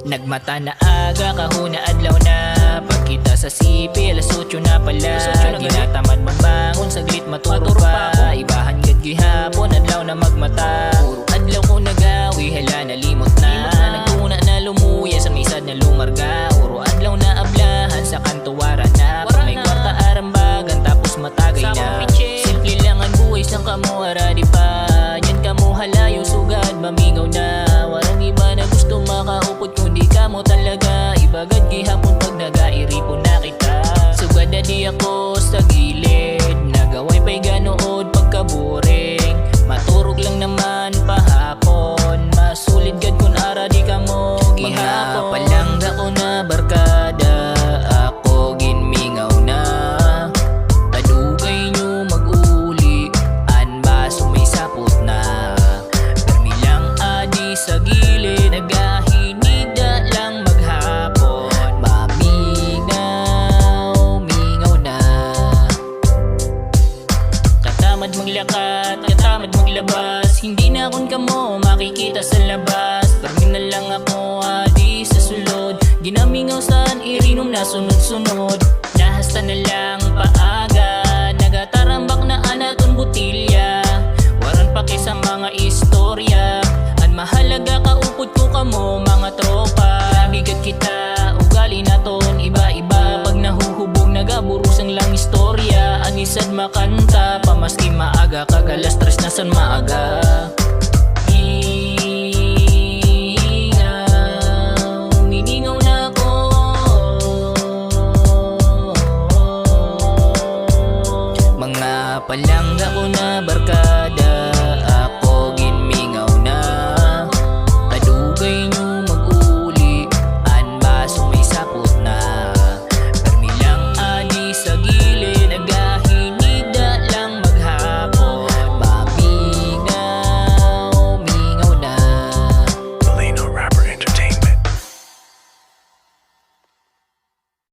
Nagmata na aga, kahuna adlaw na. Pagkita sa sipi, alas 8 na pala. Di na tamad magbangon, saglit maturo pa. Ibahan gad gihapon, adlaw na magmata. Puro adlaw ko nagawi, hala nalimot na. Nagtuna na lumuya, sa misad na lumarga. Puro adlaw na ablahan, sa kantuwara na. Pag may kwarta arambagan, tapos matagay na. Simple lang ang buhay, sang kamo aradi pa. Yan kamo halayo, sugad, mamingaw na. Walang iba na gusto makaupod kundi kamo talaga. Ibagad gihapon pag nagairipon na kita. Sugad na di ako sa gilid, nagaway pa'y ganood pagkaburing. Maturog lang naman pahapon, masulit gad kun ara di kamo gihapon. Mga palangga ko na barkada, ako ginmingaw na. Kadugay nyo mag-uli, anbaso may sapot na. Permi lang adi sa gilid, nagahiniga lang maghapon. Mamingaw, mingaw na. Katamad maglakat, katamad maglabas. Hindi na akong kamo makikita sa labas. Permi na lang ako adi sa sulod. Ginamingaw saan irinom na sunod-sunod. Nahasta na lang paaga, nagatarambak na anaton butilya. Waran pa sa mga istorya, an mahalaga kaupod ko kamo mga tropa. Bigat kita, ugali naton iba-iba. Pag nahuhubog nagaburusang lang istorya. Anisad makanta, pamaski maaga, kagalas tres na san maaga. Miningaw na ko. Mga palangga ko na